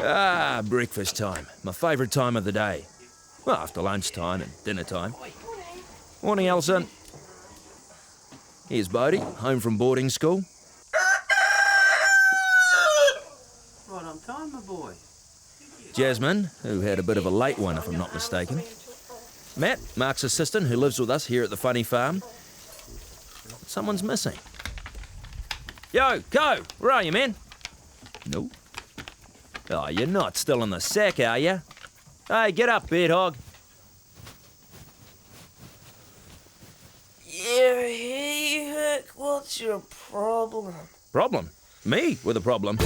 Ah, breakfast time. My favourite time of the day. Well, after lunchtime and dinner time. Morning, Alison. Here's Bodie, home from boarding school. Right on time, my boy. Jasmine, who had a bit of a late one, if I'm not mistaken. Matt, Mark's assistant, who lives with us here at the funny farm. Someone's missing. Yo, Co, where are you, man? No. Oh, you're not still in the sack, are you? Hey, get up, bird hog. Yeah, hey, Herc, what's your problem? Problem? Me with a problem.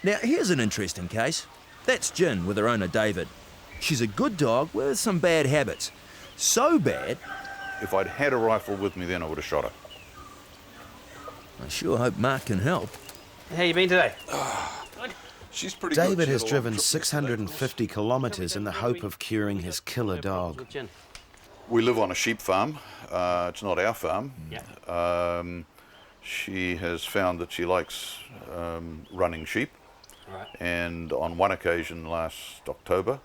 Now, here's an interesting case. That's Gin with her owner, David. She's a good dog with some bad habits. So bad... If I'd had a rifle with me then, I would have shot her. I sure hope Mark can help. How you been today? She's pretty good. David has driven 650 kilometres in the hope of curing his killer dog. We live on a sheep farm. It's not our farm. Yeah. She has found that she likes running sheep. Right. And on one occasion last October,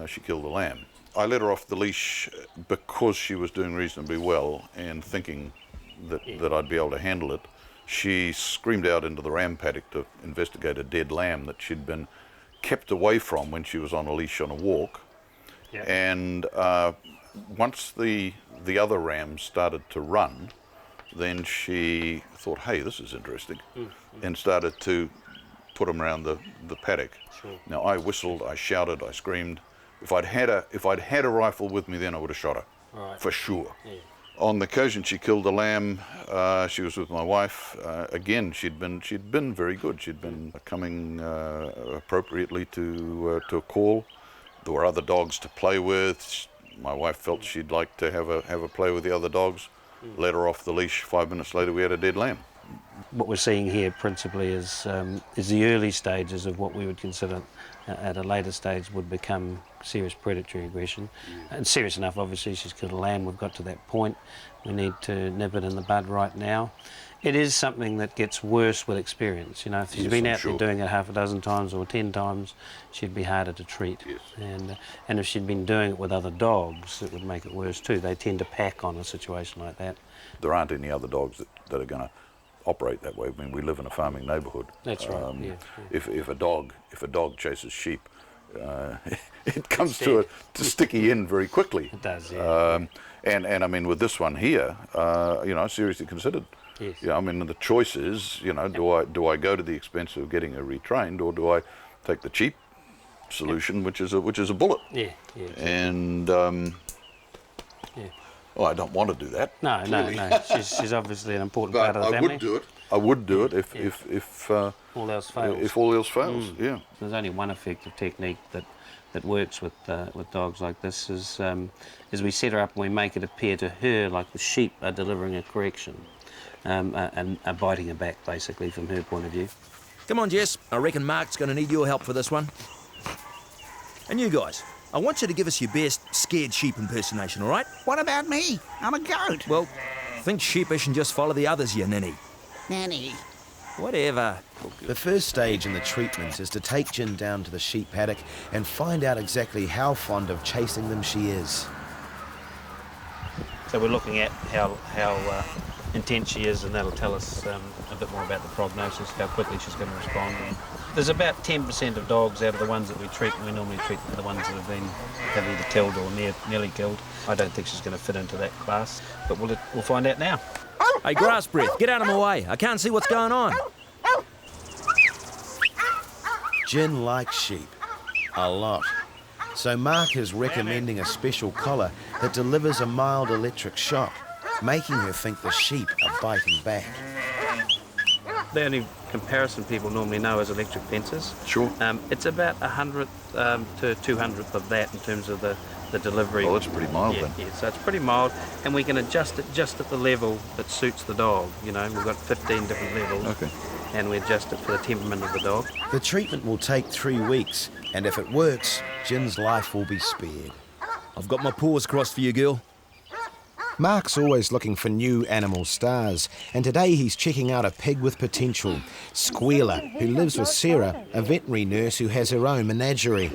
she killed a lamb. I let her off the leash because she was doing reasonably well and thinking that I'd be able to handle it. She screamed out into the ram paddock to investigate a dead lamb that she'd been kept away from when she was on a leash on a walk. Yeah. And once the other rams started to run, then she thought, hey, this is interesting, and started to put them around the paddock. Sure. Now I whistled, I shouted, I screamed. If I'd had a rifle with me then, I would have shot her, Right. for sure. Yeah. On the occasion she killed the lamb, she was with my wife. Again, she'd been very good. She'd been coming appropriately to a call. There were other dogs to play with. My wife felt she'd like to have a play with the other dogs. Let her off the leash. 5 minutes later, we had a dead lamb. What we're seeing here principally is the early stages of what we would consider at a later stage would become serious predatory aggression. And serious enough, obviously, she's killed a lamb. We've got to that point. We need to nip it in the bud right now. It is something that gets worse with experience. You know, if she's been out there doing it half a dozen times or 10 times, she'd be harder to treat. Yes. And if she'd been doing it with other dogs, it would make it worse too. They tend to pack on a situation like that. There aren't any other dogs that are going to operate that way. I mean, we live in a farming neighbourhood. That's right. If a dog chases sheep, it comes to sticky end very quickly. It does, yeah. And I mean, with this one here, seriously considered. Yes. Yeah, I mean, the choice is, do I go to the expense of getting her retrained, or do I take the cheap solution, which is a bullet? Yeah, yeah. Exactly. And well, I don't want to do that. No. She's obviously an important part of the family. I would do it if all else fails. If all else fails, yeah. There's only one effective technique that works with dogs like this is we set her up and we make it appear to her like the sheep are delivering a correction and are biting her back, basically, from her point of view. Come on, Jess. I reckon Mark's going to need your help for this one. And you guys, I want you to give us your best scared sheep impersonation, all right? What about me? I'm a goat. Well, think sheepish and just follow the others, you ninny. Nanny. Whatever. The first stage in the treatment is to take Gin down to the sheep paddock and find out exactly how fond of chasing them she is. So we're looking at how intense she is, and that'll tell us a bit more about the prognosis, how quickly she's going to respond. And there's about 10% of dogs out of the ones that we treat, and we normally treat the ones that have either killed or nearly killed. I don't think she's going to fit into that class, but we'll find out now. Hey, grass breath, get out of my way. I can't see what's going on. Gin likes sheep. A lot. So Mark is recommending a special collar that delivers a mild electric shock, making her think the sheep are biting back. The only comparison people normally know is electric fences. Sure. It's about 100th to 200th of that in terms of the the delivery. Oh, it's pretty mild yeah, then. Yeah, so it's pretty mild, and we can adjust it just at the level that suits the dog. You know, we've got 15 different levels. Okay. And we adjust it for the temperament of the dog. The treatment will take 3 weeks, and if it works, Jin's life will be spared. I've got my paws crossed for you, girl. Mark's always looking for new animal stars, and today he's checking out a pig with potential, Squealer, who lives with Sarah, a veterinary nurse who has her own menagerie.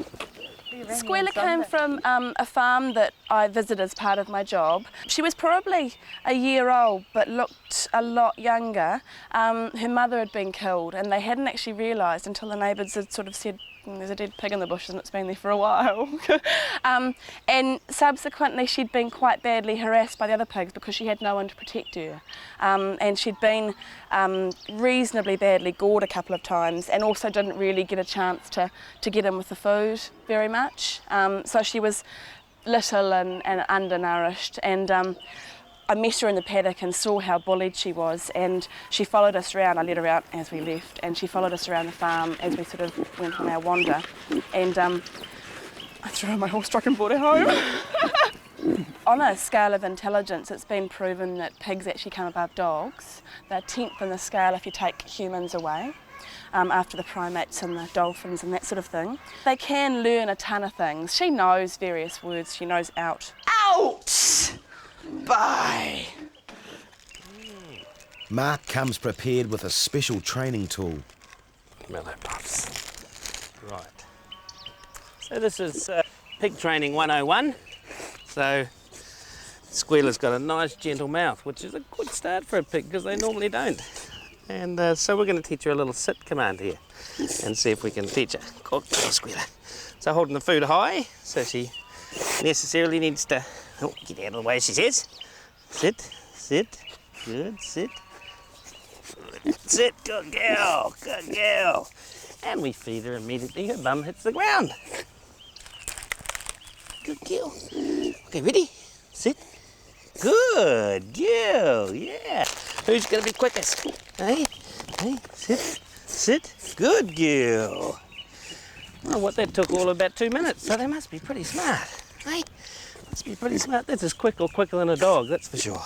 Squealer came from a farm that I visited as part of my job. She was probably a year old but looked a lot younger. Her mother had been killed and they hadn't actually realised until the neighbours had sort of said, there's a dead pig in the bushes and it's been there for a while. And subsequently she'd been quite badly harassed by the other pigs because she had no one to protect her. And she'd been reasonably badly gored a couple of times and also didn't really get a chance to get in with the food very much. So she was little and undernourished, and I met her in the paddock and saw how bullied she was, and she followed us around. I let her out as we left, and she followed us around the farm as we sort of went on our wander. And I threw her my horse truck and brought her home. On a scale of intelligence, it's been proven that pigs actually come above dogs. They're 10th in the scale if you take humans away, after the primates and the dolphins and that sort of thing. They can learn a ton of things. She knows various words. She knows out. Out! Bye! Mark comes prepared with a special training tool. Mellow puffs. Right. So this is pig training 101. So Squealer's got a nice gentle mouth, which is a good start for a pig because they normally don't. And so we're going to teach her a little sit command here and see if we can teach her. Good girl, Squealer. So holding the food high, so she necessarily needs to get out of the way, she says. Sit, sit, good, sit. Sit, good girl, good girl. And we feed her immediately, her bum hits the ground. Good girl. Okay, ready? Sit. Good girl, yeah. Who's going to be quickest? Hey, hey, sit, sit. Good girl. Well, what that took all about 2 minutes, so they must be pretty smart. Hey, must be pretty smart. That's as quick or quicker than a dog, that's for sure.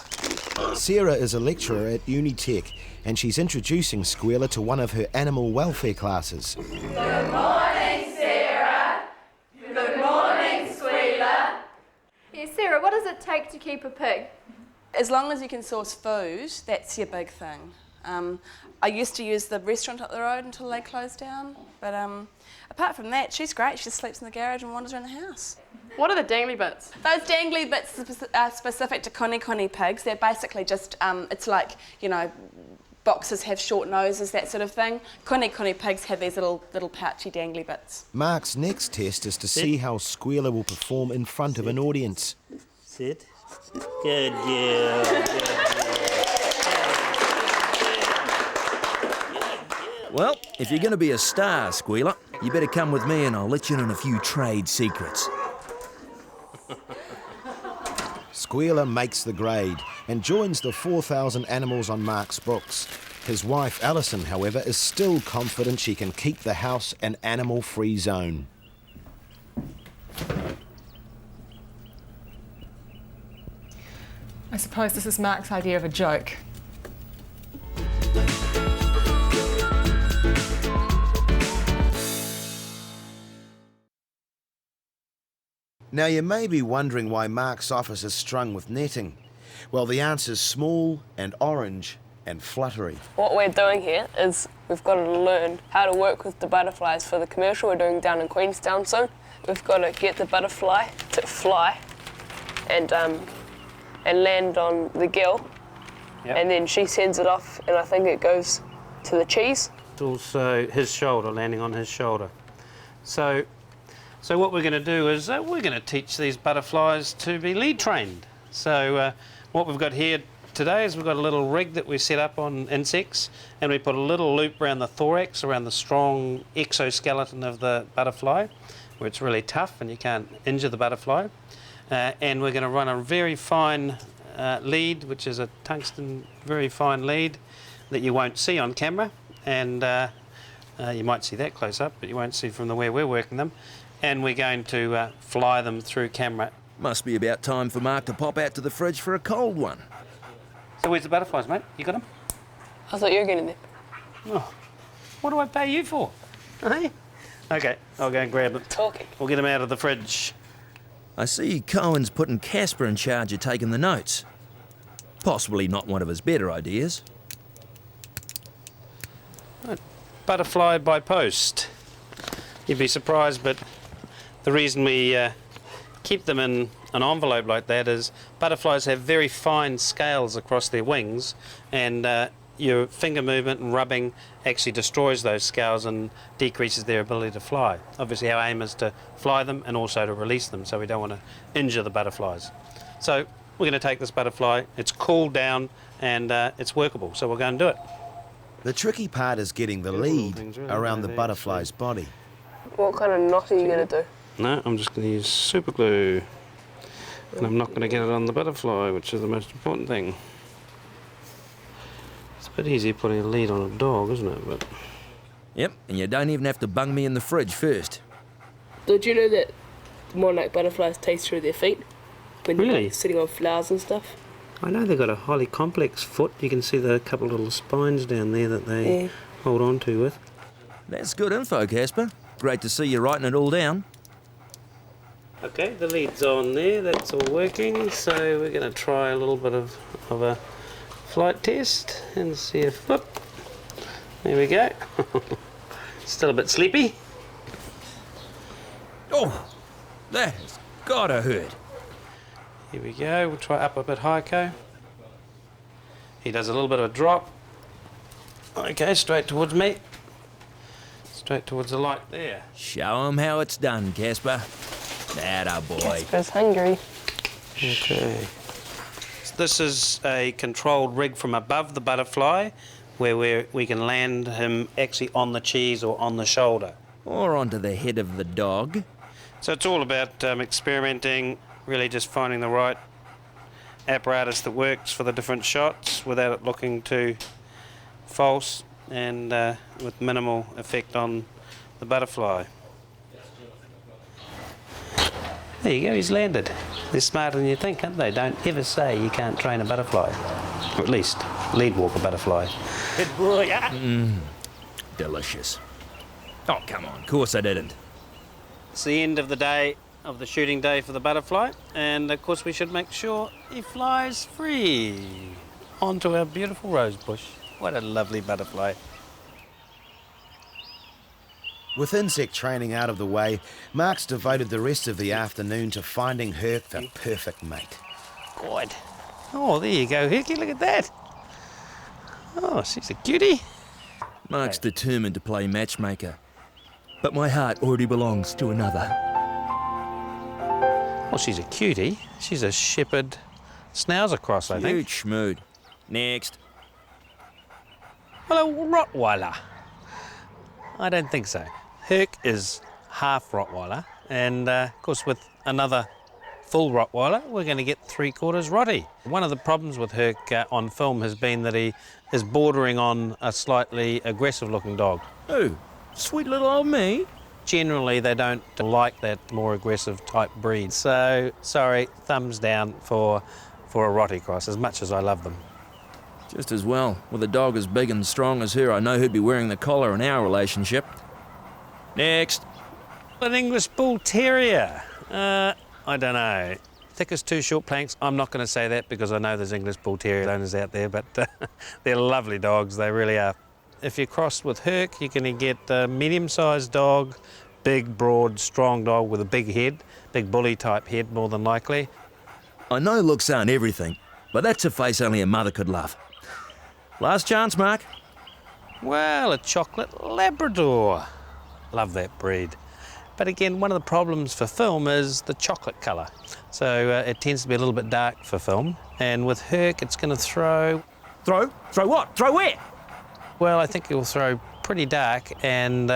Sarah is a lecturer at Unitech, and she's introducing Squealer to one of her animal welfare classes. Good morning, Sarah. Good morning, Squealer. Yeah, Sarah, what does it take to keep a pig? As long as you can source food, that's your big thing. I used to use the restaurant up the road until they closed down, but apart from that, she's great. She just sleeps in the garage and wanders around the house. What are the dangly bits? Those dangly bits are specific to koni pigs. They're basically just, it's like, you know, boxers have short noses, that sort of thing. Koni pigs have these little pouchy dangly bits. Mark's next test is to see how Squealer will perform in front of an audience. Sit. Good girl. Good girl. Well, if you're going to be a star, Squealer, you better come with me and I'll let you in on a few trade secrets. Squealer makes the grade and joins the 4,000 animals on Mark's books. His wife, Alison, however, is still confident she can keep the house an animal-free zone. I suppose this is Mark's idea of a joke. Now you may be wondering why Mark's office is strung with netting. Well, the answer's small and orange and fluttery. What we're doing here is we've got to learn how to work with the butterflies for the commercial we're doing down in Queenstown soon. We've got to get the butterfly to fly and land on the gill, and then she sends it off, and I think it goes to the cheese. It's also his shoulder, landing on his shoulder. So what we're going to do is we're going to teach these butterflies to be lead trained. So what we've got here today is we've got a little rig that we set up on insects, and we put a little loop around the thorax, around the strong exoskeleton of the butterfly, where it's really tough and you can't injure the butterfly. And we're going to run a very fine lead, which is a tungsten very fine lead that you won't see on camera, and you might see that close up, but you won't see from the way we're working them. And we're going to fly them through camera Must be about time for Mark to pop out to the fridge for a cold one. So where's the butterflies, mate? You got them? I thought you were getting them. Oh, what do I pay you for? Hey? Okay, I'll go and grab them. Talking. We'll get them out of the fridge. I see Cohen's putting Casper in charge of taking the notes. Possibly not one of his better ideas. Right. Butterfly by post. You'd be surprised, but the reason we keep them in an envelope like that is butterflies have very fine scales across their wings, and your finger movement and rubbing actually destroys those scales and decreases their ability to fly. Obviously our aim is to fly them and also to release them, so we don't want to injure the butterflies. So we're going to take this butterfly, it's cooled down and it's workable, so we're going to do it. The tricky part is getting the lead around the butterfly's body. What kind of knot are you going to do? No, I'm just going to use super glue, and I'm not going to get it on the butterfly, which is the most important thing. It's a bit easier putting a lead on a dog, isn't it? But Yep, and you don't even have to bung me in the fridge first. Did you know that monarch butterflies taste through their feet? When Really? you're sitting on flowers and stuff? I know they've got a highly complex foot. You can see the couple of little spines down there that they hold on to with. That's good info, Casper. Great to see you writing it all down. Okay, the lead's on there, that's all working, so we're going to try a little bit of a flight test and see if, whoop, there we go. Still a bit sleepy. Oh, that has gotta hurt. Here we go, we'll try up a bit high, Co. He does a little bit of a drop. Okay, straight towards me. Straight towards the light there. Show him how it's done, Casper. Atta boy. Casper's hungry. Okay. So this is a controlled rig from above the butterfly where we can land him actually on the cheese or on the shoulder. Or onto the head of the dog. So it's all about experimenting, really just finding the right apparatus that works for the different shots without it looking too false and with minimal effect on the butterfly. There you go, he's landed. They're smarter than you think, aren't they? Don't ever say you can't train a butterfly. Or at least lead walk a butterfly. Good boy. Delicious. Oh, come on. Of course I didn't. It's the end of the day, of the shooting day for the butterfly, and of course we should make sure he flies free onto our beautiful rose bush. What a lovely butterfly. With insect training out of the way, Mark's devoted the rest of the afternoon to finding Herc the perfect mate. Good. Oh, there you go, Herky, look at that. Oh, she's a cutie. Mark's determined to play matchmaker. But my heart already belongs to another. Well, she's a cutie. She's a shepherd schnauzer cross, I think. Huge schmood. Next. Well, a Rottweiler. I don't think so. Herc is half Rottweiler, and of course with another full Rottweiler, we're going to get 3/4 Rottie. One of the problems with Herc on film has been that he is bordering on a slightly aggressive-looking dog. Oh, sweet little old me. Generally, they don't like that more aggressive type breed. So, sorry, thumbs down for a Rottie cross, as much as I love them. Just as well. With a dog as big and strong as her, I know who'd be wearing the collar in our relationship. Next. An English Bull Terrier. I don't know. Thick as two short planks. I'm not going to say that because I know there's English Bull Terrier owners out there, but they're lovely dogs, they really are. If you cross with Herc, you're going to get a medium-sized dog, big, broad, strong dog with a big head, big bully-type head more than likely. I know looks aren't everything, but that's a face only a mother could love. Last chance, Mark. Well, a chocolate Labrador. Love that breed. But again, one of the problems for film is the chocolate colour. So it tends to be a little bit dark for film. And with Herc, it's going to throw... Throw? Throw what? Throw where? Well, I think it will throw pretty dark and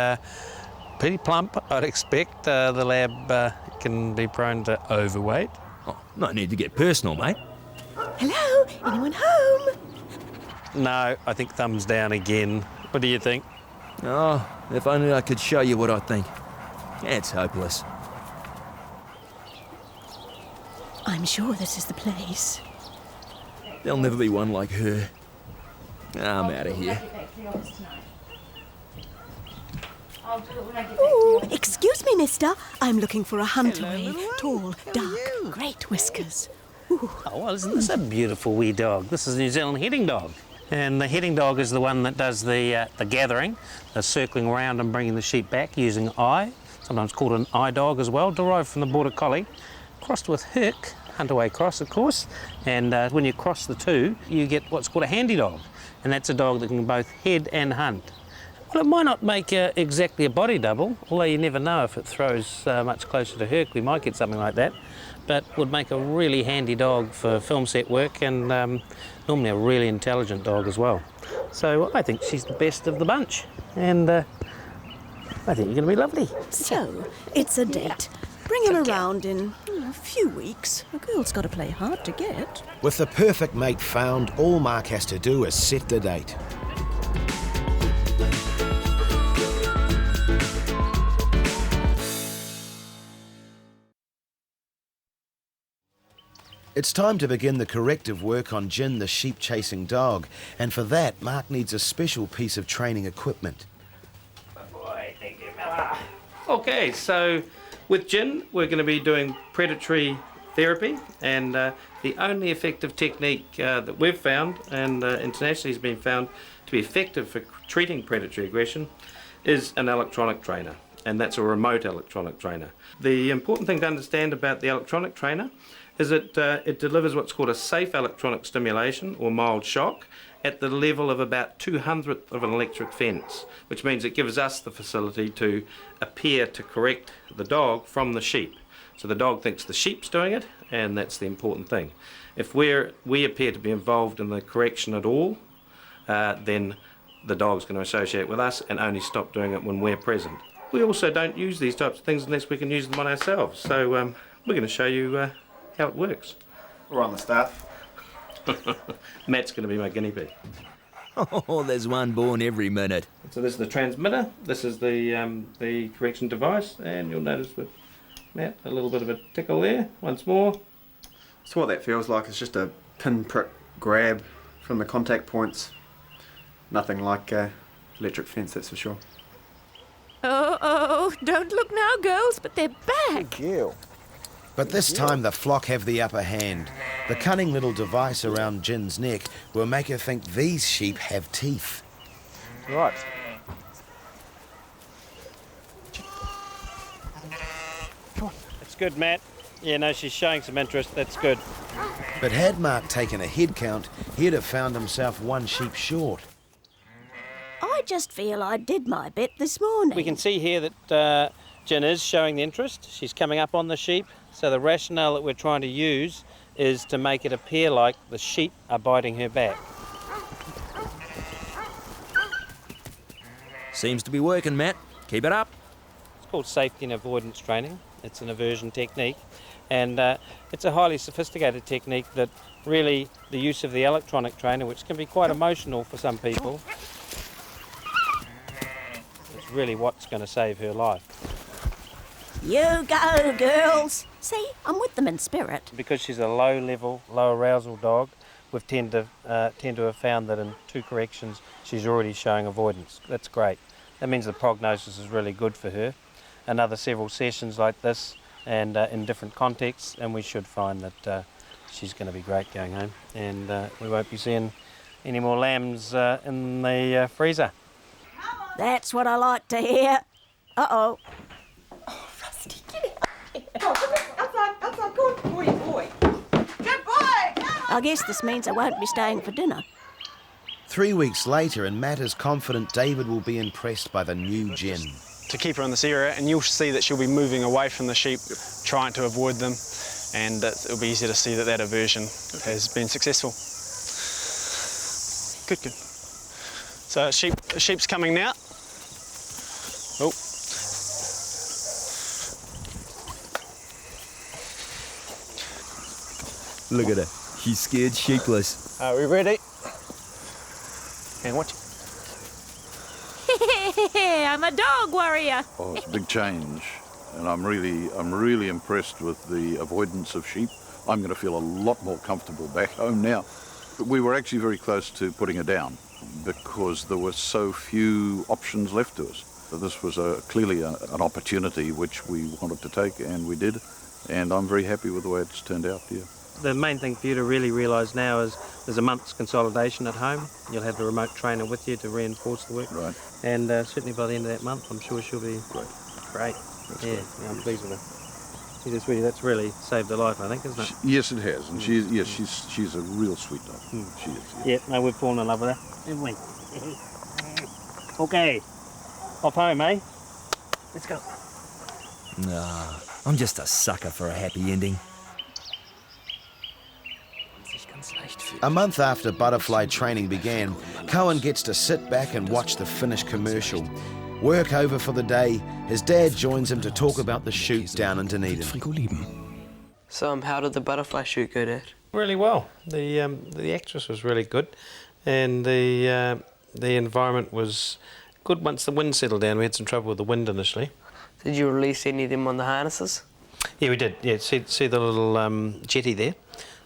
pretty plump, I'd expect. The lab can be prone to overweight. Oh, no need to get personal, mate. Hello? Anyone home? No, I think thumbs down again. What do you think? Oh, if only I could show you what I think. It's hopeless. I'm sure this is the place. There'll never be one like her. I'm out of here. Ooh, excuse me, mister. I'm looking for a hunter. Tall, dark, great whiskers. Ooh. Oh, well, isn't this a beautiful wee dog? This is a New Zealand heading dog. And the heading dog is the one that does the gathering, the circling around and bringing the sheep back using eye, sometimes called an eye dog as well, derived from the Border Collie, crossed with Herc, Huntaway cross, of course. And when you cross the two, you get what's called a handy dog. And that's a dog that can both head and hunt. Well, it might not make exactly a body double, although you never know if it throws much closer to Herc, we might get something like that, but would make a really handy dog for film set work and normally a really intelligent dog as well. So I think she's the best of the bunch, and I think you're going to be lovely. So, it's a date. Bring him around in a few weeks. A girl's got to play hard to get. With the perfect mate found, all Mark has to do is set the date. It's time to begin the corrective work on Jin, the sheep-chasing dog, and for that, Mark needs a special piece of training equipment. Okay, so with Jin, we're going to be doing predatory therapy, and the only effective technique that we've found, and internationally has been found to be effective for treating predatory aggression, is an electronic trainer, and that's a remote electronic trainer. The important thing to understand about the electronic trainer is that it delivers what's called a safe electronic stimulation or mild shock at the level of about 200th of an electric fence, which means it gives us the facility to appear to correct the dog from the sheep. So the dog thinks the sheep's doing it, and that's the important thing. If we appear to be involved in the correction at all, then the dog's going to associate with us and only stop doing it when we're present. We also don't use these types of things unless we can use them on ourselves. So we're going to show you how it works. We're on the staff. Matt's going to be my guinea pig. Oh, there's one born every minute. So this is the transmitter, this is the correction device, and you'll notice with Matt a little bit of a tickle there, once more. So what that feels like is just a pin-prick grab from the contact points. Nothing like electric fence, that's for sure. Oh, don't look now, girls, but they're back. Thank you. But this time the flock have the upper hand. The cunning little device around Jin's neck will make her think these sheep have teeth. Right. That's good, Matt. Yeah, no, she's showing some interest, that's good. But had Mark taken a head count, he'd have found himself one sheep short. I just feel I did my bit this morning. We can see here that Jin is showing the interest. She's coming up on the sheep. So the rationale that we're trying to use is to make it appear like the sheep are biting her back. Seems to be working, Matt. Keep it up. It's called safety and avoidance training. It's an aversion technique, and it's a highly sophisticated technique that really the use of the electronic trainer, which can be quite emotional for some people, is really what's going to save her life. You go, girls. See, I'm with them in spirit. Because she's a low-level, low-arousal dog, we've tend to have found that in 2 corrections she's already showing avoidance. That's great. That means the prognosis is really good for her. Another several sessions like this and in different contexts, and we should find that she's going to be great going home, and we won't be seeing any more lambs in the freezer. That's what I like to hear. Uh-oh. Outside, good boy. Good boy! I guess this means I won't be staying for dinner. 3 weeks later, and Matt is confident David will be impressed by the new Jin. To keep her in this area, and you'll see that she'll be moving away from the sheep, trying to avoid them, and it'll be easy to see that that aversion has been successful. Good. So sheep's coming now. Oh. Look at her. She's scared sheepless. Are we ready? And watch. I'm a dog warrior. Oh, it's a big change, and I'm really impressed with the avoidance of sheep, I'm going to feel a lot more comfortable back home now. But we were actually very close to putting her down because there were so few options left to us. So this was clearly an opportunity which we wanted to take, and we did. And I'm very happy with the way it's turned out, yeah. The main thing for you to really realise now is there's a month's consolidation at home. You'll have the remote trainer with you to reinforce the work. Right. And certainly by the end of that month, I'm sure she'll be great. Great. That's yeah, great. I'm pleased with her. That's really saved her life, I think, isn't it? Yes, it has. And she's a real sweet dog. She is. Yeah, no, we've fallen in love with her, haven't we? Okay. Off home, eh? Let's go. Nah, I'm just a sucker for a happy ending. A month after butterfly training began, Cohen gets to sit back and watch the finished commercial. Work over for the day, his dad joins him to talk about the shoot down in Dunedin. So how did the butterfly shoot go, Dad? Really well. The actress was really good, and the environment was good once the wind settled down. We had some trouble with the wind initially. Did you release any of them on the harnesses? Yeah, we did. Yeah, see the little jetty there?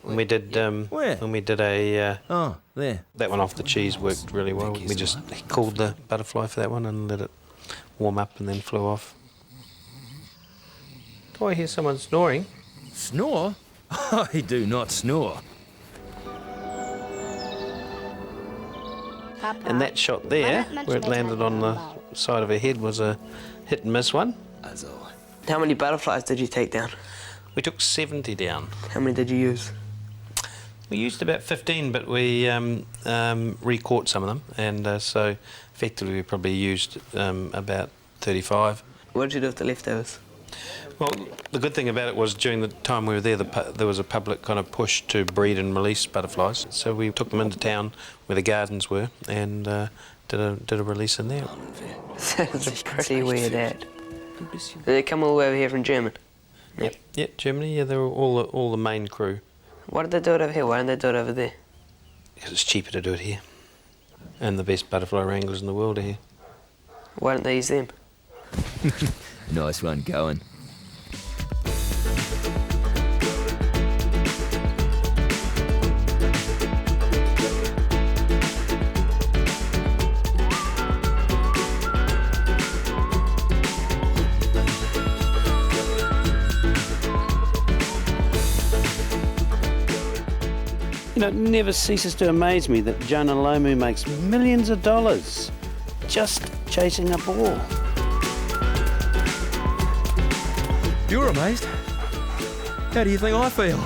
And we did. Where? When we did a. Oh, there. That one off the cheese worked really well. We just cooled the butterfly for that one and let it warm up and then flew off. Do I hear someone snoring? Snore? I do not snore. And that shot there, where it landed on the side of her head, was a hit and miss one. How many butterflies did you take down? We took 70 down. How many did you use? We used about 15, but we re-caught some of them, and so effectively we probably used about 35. What did you do with the leftovers? Well, the good thing about it was during the time we were there, there was a public kind of push to breed and release butterflies. So we took them into town where the gardens were and did a release in there. That's pretty weird, Dad. Did they come all the way over here from Germany? Yep, Germany. Yeah, they were all the main crew. Why did they do it over here? Why didn't they do it over there? Because it's cheaper to do it here, and the best butterfly wranglers in the world are here. Why didn't they use them? Nice one, Cohen. You know, it never ceases to amaze me that Jonah Lomu makes millions of dollars just chasing a ball. You're amazed? How do you think I feel?